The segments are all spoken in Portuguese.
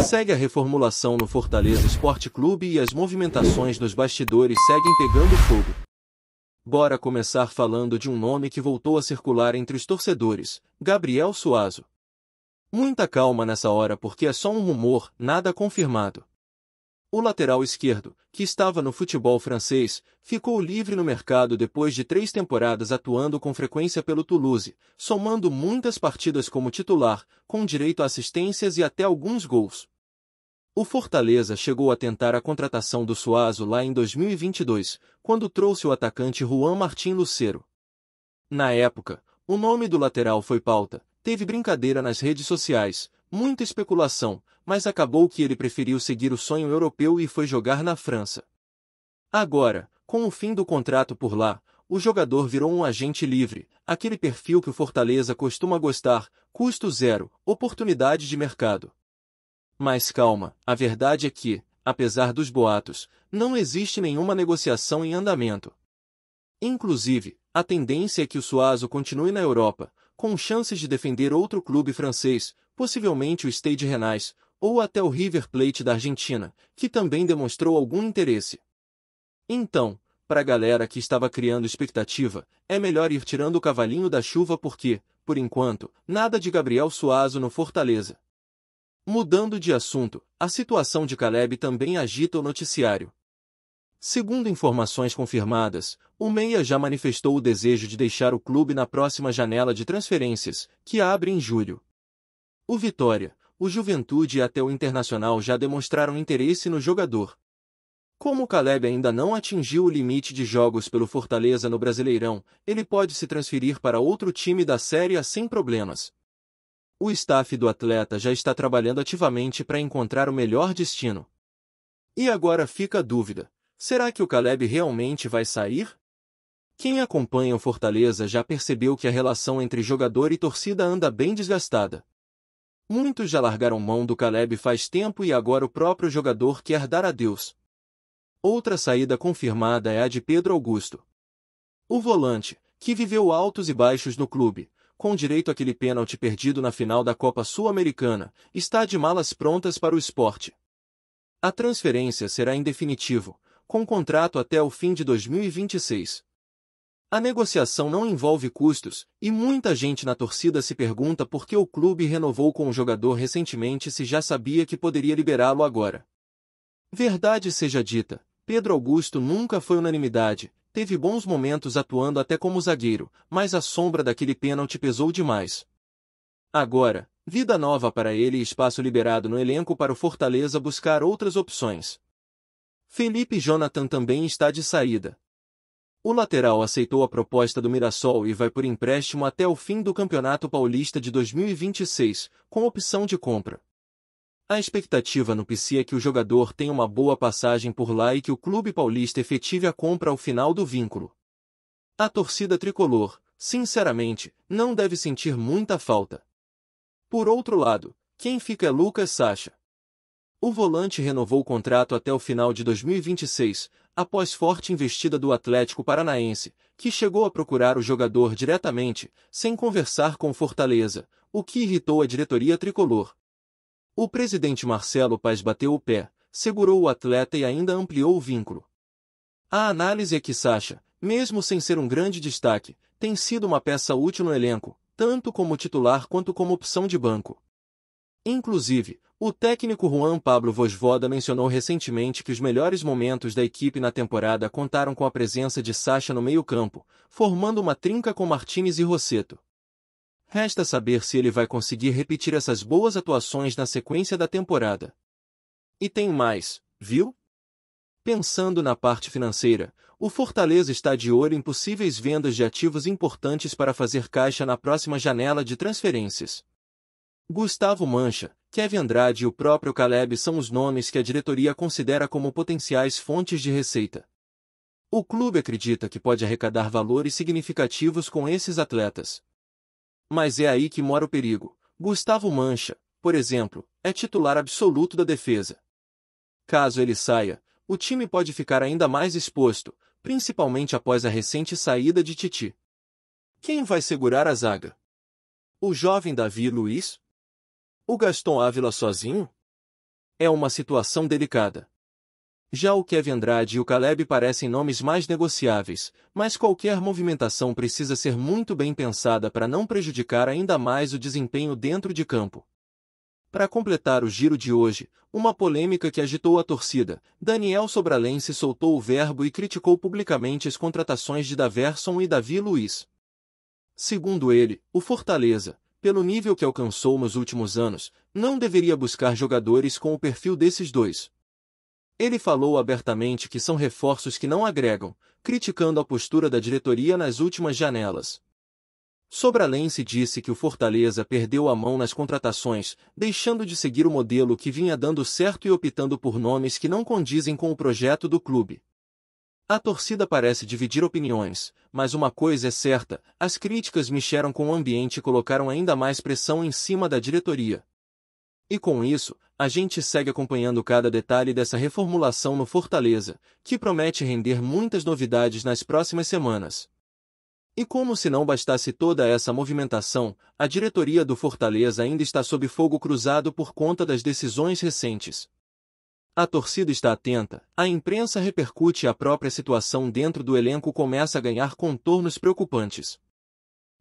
Segue a reformulação no Fortaleza Esporte Clube e as movimentações nos bastidores seguem pegando fogo. Bora começar falando de um nome que voltou a circular entre os torcedores, Gabriel Suazo. Muita calma nessa hora porque é só um rumor, nada confirmado. O lateral esquerdo, que estava no futebol francês, ficou livre no mercado depois de 3 temporadas atuando com frequência pelo Toulouse, somando muitas partidas como titular, com direito a assistências e até alguns gols. O Fortaleza chegou a tentar a contratação do Suazo lá em 2022, quando trouxe o atacante Juan Martín Lucero. Na época, o nome do lateral foi pauta, teve brincadeira nas redes sociais, muita especulação, mas acabou que ele preferiu seguir o sonho europeu e foi jogar na França. Agora, com o fim do contrato por lá, o jogador virou um agente livre, aquele perfil que o Fortaleza costuma gostar, custo zero, oportunidade de mercado. Mas calma, a verdade é que, apesar dos boatos, não existe nenhuma negociação em andamento. Inclusive, a tendência é que o Suazo continue na Europa, com chances de defender outro clube francês, possivelmente o Stade Rennais, ou até o River Plate da Argentina, que também demonstrou algum interesse. Então, para a galera que estava criando expectativa, é melhor ir tirando o cavalinho da chuva porque, por enquanto, nada de Gabriel Suazo no Fortaleza. Mudando de assunto, a situação de Caleb também agita o noticiário. Segundo informações confirmadas, o meia já manifestou o desejo de deixar o clube na próxima janela de transferências, que abre em julho. O Vitória, o Juventude e até o Internacional já demonstraram interesse no jogador. Como o Caleb ainda não atingiu o limite de jogos pelo Fortaleza no Brasileirão, ele pode se transferir para outro time da Série A sem problemas. O staff do atleta já está trabalhando ativamente para encontrar o melhor destino. E agora fica a dúvida: será que o Caleb realmente vai sair? Quem acompanha o Fortaleza já percebeu que a relação entre jogador e torcida anda bem desgastada. Muitos já largaram mão do Caleb faz tempo e agora o próprio jogador quer dar adeus. Outra saída confirmada é a de Pedro Augusto. O volante, que viveu altos e baixos no clube, com direito àquele pênalti perdido na final da Copa Sul-Americana, está de malas prontas para o Sport. A transferência será em definitivo, com contrato até o fim de 2026. A negociação não envolve custos, e muita gente na torcida se pergunta por que o clube renovou com o jogador recentemente se já sabia que poderia liberá-lo agora. Verdade seja dita, Pedro Augusto nunca foi unanimidade, teve bons momentos atuando até como zagueiro, mas a sombra daquele pênalti pesou demais. Agora, vida nova para ele e espaço liberado no elenco para o Fortaleza buscar outras opções. Felipe Jonathan também está de saída. O lateral aceitou a proposta do Mirassol e vai por empréstimo até o fim do Campeonato Paulista de 2026, com opção de compra. A expectativa no PC é que o jogador tenha uma boa passagem por lá e que o clube paulista efetive a compra ao final do vínculo. A torcida tricolor, sinceramente, não deve sentir muita falta. Por outro lado, quem fica é Lucas Sacha. O volante renovou o contrato até o final de 2026, após forte investida do Atlético Paranaense, que chegou a procurar o jogador diretamente, sem conversar com Fortaleza, o que irritou a diretoria tricolor. O presidente Marcelo Paes bateu o pé, segurou o atleta e ainda ampliou o vínculo. A análise é que Sacha, mesmo sem ser um grande destaque, tem sido uma peça útil no elenco, tanto como titular quanto como opção de banco. Inclusive, o técnico Juan Pablo Vojvoda mencionou recentemente que os melhores momentos da equipe na temporada contaram com a presença de Sacha no meio-campo, formando uma trinca com Martínez e Rossetto. Resta saber se ele vai conseguir repetir essas boas atuações na sequência da temporada. E tem mais, viu? Pensando na parte financeira, o Fortaleza está de olho em possíveis vendas de ativos importantes para fazer caixa na próxima janela de transferências. Gustavo Mancha, Kevin Andrade e o próprio Caleb são os nomes que a diretoria considera como potenciais fontes de receita. O clube acredita que pode arrecadar valores significativos com esses atletas. Mas é aí que mora o perigo. Gustavo Mancha, por exemplo, é titular absoluto da defesa. Caso ele saia, o time pode ficar ainda mais exposto, principalmente após a recente saída de Titi. Quem vai segurar a zaga? O jovem Davi Luiz? O Gaston Ávila sozinho? é uma situação delicada. Já o Kevin Andrade e o Caleb parecem nomes mais negociáveis, mas qualquer movimentação precisa ser muito bem pensada para não prejudicar ainda mais o desempenho dentro de campo. Para completar o giro de hoje, uma polêmica que agitou a torcida, Daniel Sobralense soltou o verbo e criticou publicamente as contratações de Daverson e Davi Luiz. Segundo ele, o Fortaleza, pelo nível que alcançou nos últimos anos, não deveria buscar jogadores com o perfil desses dois. Ele falou abertamente que são reforços que não agregam, criticando a postura da diretoria nas últimas janelas. Sobralense disse que o Fortaleza perdeu a mão nas contratações, deixando de seguir o modelo que vinha dando certo e optando por nomes que não condizem com o projeto do clube. A torcida parece dividir opiniões, mas uma coisa é certa, as críticas mexeram com o ambiente e colocaram ainda mais pressão em cima da diretoria. E com isso, a gente segue acompanhando cada detalhe dessa reformulação no Fortaleza, que promete render muitas novidades nas próximas semanas. E como se não bastasse toda essa movimentação, a diretoria do Fortaleza ainda está sob fogo cruzado por conta das decisões recentes. A torcida está atenta, a imprensa repercute e a própria situação dentro do elenco começa a ganhar contornos preocupantes.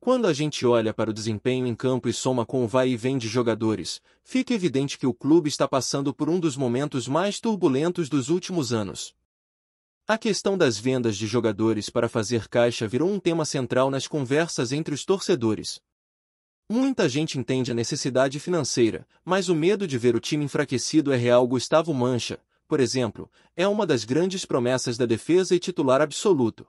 Quando a gente olha para o desempenho em campo e soma com o vai e vem de jogadores, fica evidente que o clube está passando por um dos momentos mais turbulentos dos últimos anos. A questão das vendas de jogadores para fazer caixa virou um tema central nas conversas entre os torcedores. Muita gente entende a necessidade financeira, mas o medo de ver o time enfraquecido é real. Gustavo Mancha, por exemplo, é uma das grandes promessas da defesa e titular absoluto.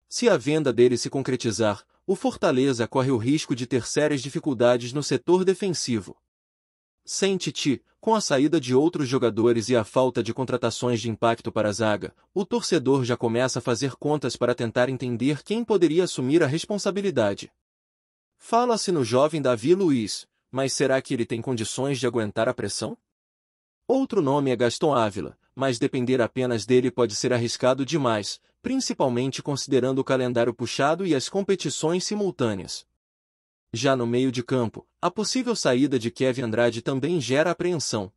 Se a venda dele se concretizar, o Fortaleza corre o risco de ter sérias dificuldades no setor defensivo. Sem Titi, com a saída de outros jogadores e a falta de contratações de impacto para a zaga, o torcedor já começa a fazer contas para tentar entender quem poderia assumir a responsabilidade. Fala-se no jovem Davi Luiz, mas será que ele tem condições de aguentar a pressão? Outro nome é Gaston Ávila, mas depender apenas dele pode ser arriscado demais, principalmente considerando o calendário puxado e as competições simultâneas. Já no meio de campo, a possível saída de Kevin Andrade também gera apreensão.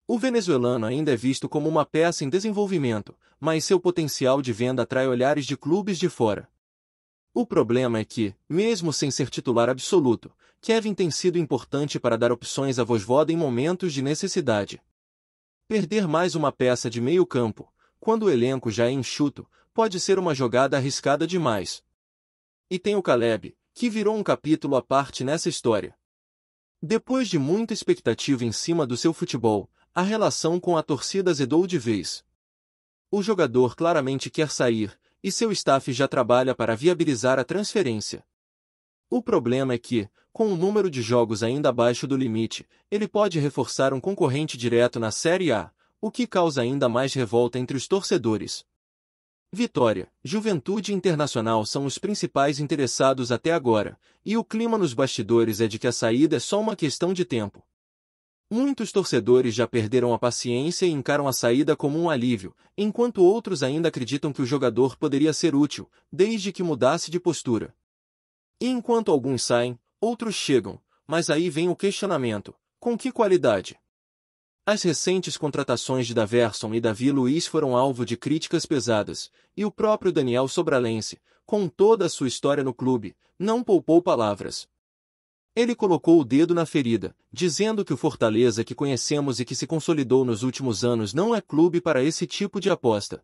O venezuelano ainda é visto como uma peça em desenvolvimento, mas seu potencial de venda atrai olhares de clubes de fora. O problema é que, mesmo sem ser titular absoluto, Kevin tem sido importante para dar opções a Vojvoda em momentos de necessidade. Perder mais uma peça de meio campo, quando o elenco já é enxuto, pode ser uma jogada arriscada demais. E tem o Caleb, que virou um capítulo à parte nessa história. Depois de muita expectativa em cima do seu futebol, a relação com a torcida azedou de vez. O jogador claramente quer sair, e seu staff já trabalha para viabilizar a transferência. O problema é que, com o número de jogos ainda abaixo do limite, ele pode reforçar um concorrente direto na Série A, o que causa ainda mais revolta entre os torcedores. Vitória, Juventude e Internacional são os principais interessados até agora, e o clima nos bastidores é de que a saída é só uma questão de tempo. Muitos torcedores já perderam a paciência e encaram a saída como um alívio, enquanto outros ainda acreditam que o jogador poderia ser útil, desde que mudasse de postura. E enquanto alguns saem, outros chegam, mas aí vem o questionamento: com que qualidade? As recentes contratações de Daverson e Davi Luiz foram alvo de críticas pesadas, e o próprio Daniel Sobralense, com toda a sua história no clube, não poupou palavras. Ele colocou o dedo na ferida, dizendo que o Fortaleza que conhecemos e que se consolidou nos últimos anos não é clube para esse tipo de aposta.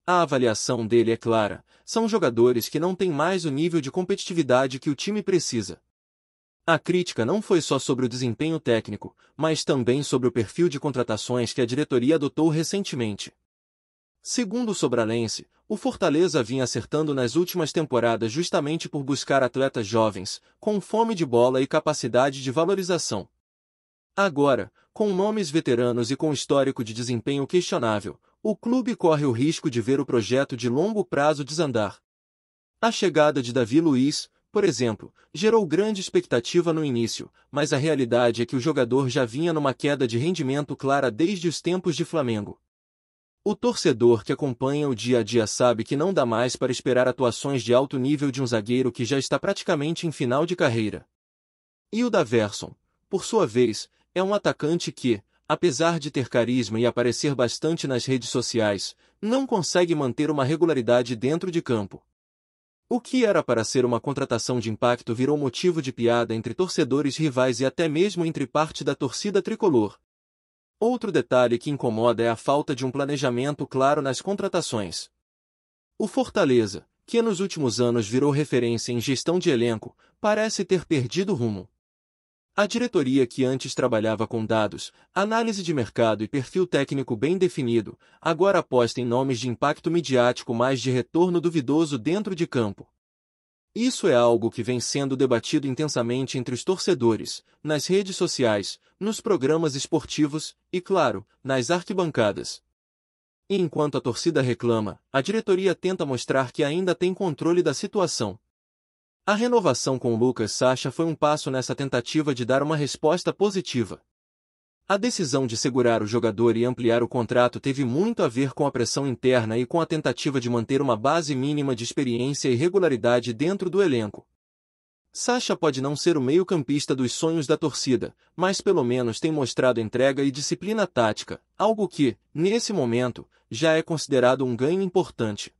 A avaliação dele é clara: são jogadores que não têm mais o nível de competitividade que o time precisa. A crítica não foi só sobre o desempenho técnico, mas também sobre o perfil de contratações que a diretoria adotou recentemente. Segundo o Sobralense, o Fortaleza vinha acertando nas últimas temporadas justamente por buscar atletas jovens, com fome de bola e capacidade de valorização. Agora, com nomes veteranos e com histórico de desempenho questionável, o clube corre o risco de ver o projeto de longo prazo desandar. A chegada de Davi Luiz, por exemplo, gerou grande expectativa no início, mas a realidade é que o jogador já vinha numa queda de rendimento clara desde os tempos de Flamengo. O torcedor que acompanha o dia a dia sabe que não dá mais para esperar atuações de alto nível de um zagueiro que já está praticamente em final de carreira. E o Daverson, por sua vez, é um atacante que, apesar de ter carisma e aparecer bastante nas redes sociais, não consegue manter uma regularidade dentro de campo. O que era para ser uma contratação de impacto virou motivo de piada entre torcedores rivais e até mesmo entre parte da torcida tricolor. Outro detalhe que incomoda é a falta de um planejamento claro nas contratações. O Fortaleza, que nos últimos anos virou referência em gestão de elenco, parece ter perdido o rumo. A diretoria, que antes trabalhava com dados, análise de mercado e perfil técnico bem definido, agora aposta em nomes de impacto midiático mais de retorno duvidoso dentro de campo. Isso é algo que vem sendo debatido intensamente entre os torcedores, nas redes sociais, nos programas esportivos e, claro, nas arquibancadas. E enquanto a torcida reclama, a diretoria tenta mostrar que ainda tem controle da situação. A renovação com Lucas Sacha foi um passo nessa tentativa de dar uma resposta positiva. A decisão de segurar o jogador e ampliar o contrato teve muito a ver com a pressão interna e com a tentativa de manter uma base mínima de experiência e regularidade dentro do elenco. Sacha pode não ser o meio-campista dos sonhos da torcida, mas pelo menos tem mostrado entrega e disciplina tática, algo que, nesse momento, já é considerado um ganho importante.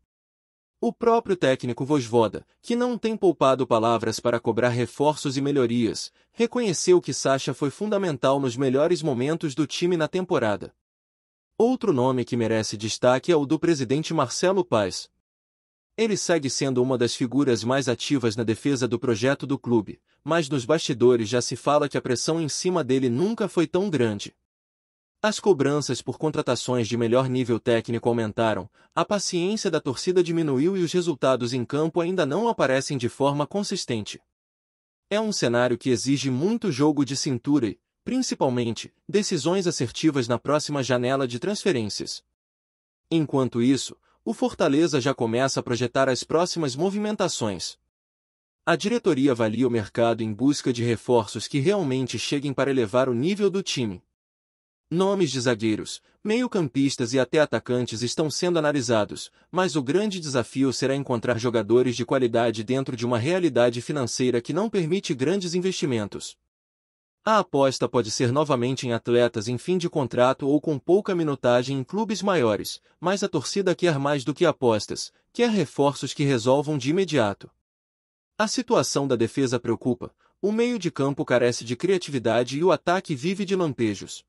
O próprio técnico Vojvoda, que não tem poupado palavras para cobrar reforços e melhorias, reconheceu que Sacha foi fundamental nos melhores momentos do time na temporada. Outro nome que merece destaque é o do presidente Marcelo Paes. Ele segue sendo uma das figuras mais ativas na defesa do projeto do clube, mas nos bastidores já se fala que a pressão em cima dele nunca foi tão grande. As cobranças por contratações de melhor nível técnico aumentaram, a paciência da torcida diminuiu e os resultados em campo ainda não aparecem de forma consistente. É um cenário que exige muito jogo de cintura e, principalmente, decisões assertivas na próxima janela de transferências. Enquanto isso, o Fortaleza já começa a projetar as próximas movimentações. A diretoria avalia o mercado em busca de reforços que realmente cheguem para elevar o nível do time. Nomes de zagueiros, meio-campistas e até atacantes estão sendo analisados, mas o grande desafio será encontrar jogadores de qualidade dentro de uma realidade financeira que não permite grandes investimentos. A aposta pode ser novamente em atletas em fim de contrato ou com pouca minutagem em clubes maiores, mas a torcida quer mais do que apostas, quer reforços que resolvam de imediato. A situação da defesa preocupa, o meio de campo carece de criatividade e o ataque vive de lampejos.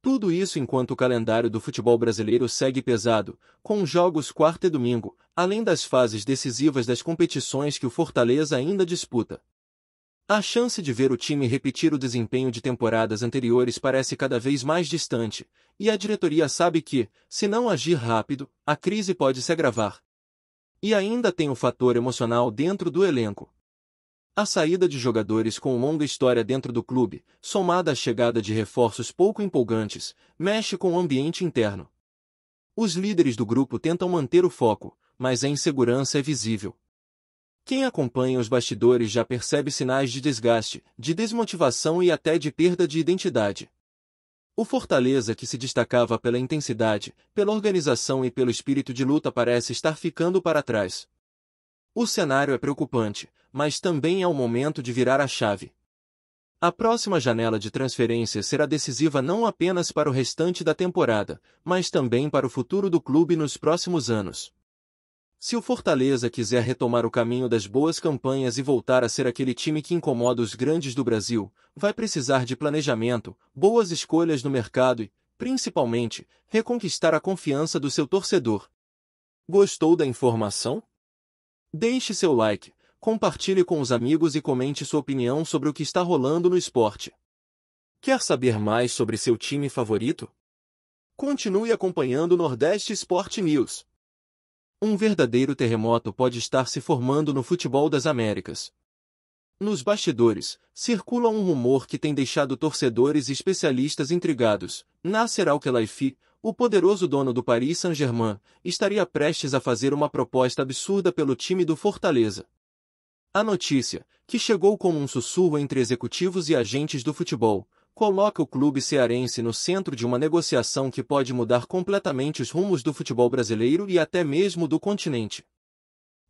Tudo isso enquanto o calendário do futebol brasileiro segue pesado, com jogos quarta e domingo, além das fases decisivas das competições que o Fortaleza ainda disputa. A chance de ver o time repetir o desempenho de temporadas anteriores parece cada vez mais distante, e a diretoria sabe que, se não agir rápido, a crise pode se agravar. E ainda tem o fator emocional dentro do elenco. A saída de jogadores com longa história dentro do clube, somada à chegada de reforços pouco empolgantes, mexe com o ambiente interno. Os líderes do grupo tentam manter o foco, mas a insegurança é visível. Quem acompanha os bastidores já percebe sinais de desgaste, de desmotivação e até de perda de identidade. O Fortaleza, que se destacava pela intensidade, pela organização e pelo espírito de luta, parece estar ficando para trás. O cenário é preocupante, mas também é o momento de virar a chave. A próxima janela de transferências será decisiva não apenas para o restante da temporada, mas também para o futuro do clube nos próximos anos. Se o Fortaleza quiser retomar o caminho das boas campanhas e voltar a ser aquele time que incomoda os grandes do Brasil, vai precisar de planejamento, boas escolhas no mercado e, principalmente, reconquistar a confiança do seu torcedor. Gostou da informação? Deixe seu like, compartilhe com os amigos e comente sua opinião sobre o que está rolando no esporte. Quer saber mais sobre seu time favorito? Continue acompanhando o Nordeste Sport News. Um verdadeiro terremoto pode estar se formando no futebol das Américas. Nos bastidores, circula um rumor que tem deixado torcedores e especialistas intrigados. Nasser Al-Khelaifi, o poderoso dono do Paris Saint-Germain, estaria prestes a fazer uma proposta absurda pelo time do Fortaleza. A notícia, que chegou como um sussurro entre executivos e agentes do futebol, coloca o clube cearense no centro de uma negociação que pode mudar completamente os rumos do futebol brasileiro e até mesmo do continente.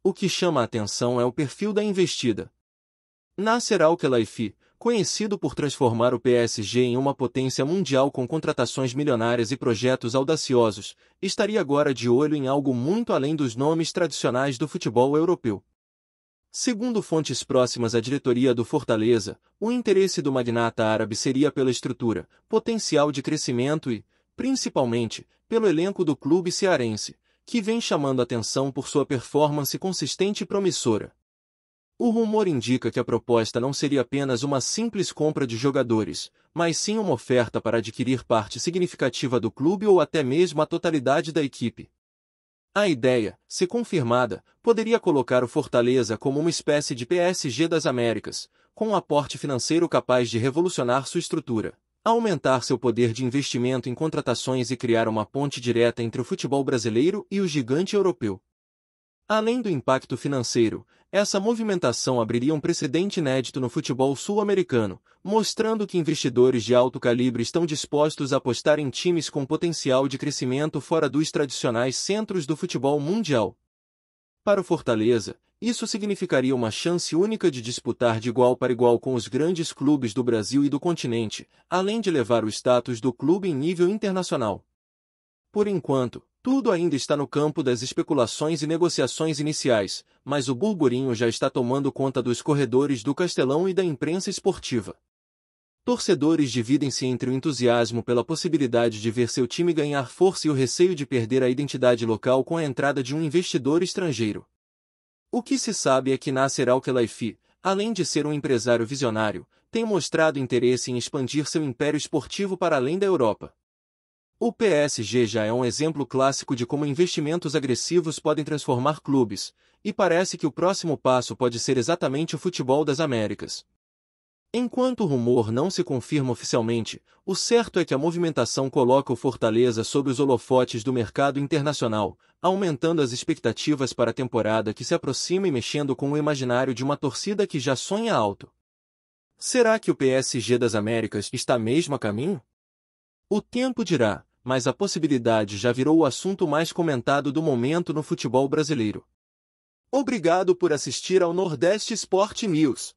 O que chama a atenção é o perfil da investida. Nasser Al-Khelaifi, conhecido por transformar o PSG em uma potência mundial com contratações milionárias e projetos audaciosos, estaria agora de olho em algo muito além dos nomes tradicionais do futebol europeu. Segundo fontes próximas à diretoria do Fortaleza, o interesse do magnata árabe seria pela estrutura, potencial de crescimento e, principalmente, pelo elenco do clube cearense, que vem chamando atenção por sua performance consistente e promissora. O rumor indica que a proposta não seria apenas uma simples compra de jogadores, mas sim uma oferta para adquirir parte significativa do clube ou até mesmo a totalidade da equipe. A ideia, se confirmada, poderia colocar o Fortaleza como uma espécie de PSG das Américas, com um aporte financeiro capaz de revolucionar sua estrutura, aumentar seu poder de investimento em contratações e criar uma ponte direta entre o futebol brasileiro e o gigante europeu. Além do impacto financeiro, essa movimentação abriria um precedente inédito no futebol sul-americano, mostrando que investidores de alto calibre estão dispostos a apostar em times com potencial de crescimento fora dos tradicionais centros do futebol mundial. Para o Fortaleza, isso significaria uma chance única de disputar de igual para igual com os grandes clubes do Brasil e do continente, além de levar o status do clube em nível internacional. Por enquanto, tudo ainda está no campo das especulações e negociações iniciais, mas o burburinho já está tomando conta dos corredores do Castelão e da imprensa esportiva. Torcedores dividem-se entre o entusiasmo pela possibilidade de ver seu time ganhar força e o receio de perder a identidade local com a entrada de um investidor estrangeiro. O que se sabe é que Nasser Al-Khelaifi, além de ser um empresário visionário, tem mostrado interesse em expandir seu império esportivo para além da Europa. O PSG já é um exemplo clássico de como investimentos agressivos podem transformar clubes, e parece que o próximo passo pode ser exatamente o futebol das Américas. Enquanto o rumor não se confirma oficialmente, o certo é que a movimentação coloca o Fortaleza sob os holofotes do mercado internacional, aumentando as expectativas para a temporada que se aproxima e mexendo com o imaginário de uma torcida que já sonha alto. Será que o PSG das Américas está mesmo a caminho? O tempo dirá, mas a possibilidade já virou o assunto mais comentado do momento no futebol brasileiro. Obrigado por assistir ao Nordeste Sport News.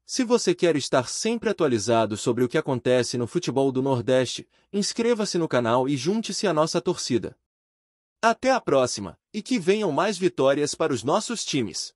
Se você quer estar sempre atualizado sobre o que acontece no futebol do Nordeste, inscreva-se no canal e junte-se à nossa torcida. Até a próxima, e que venham mais vitórias para os nossos times!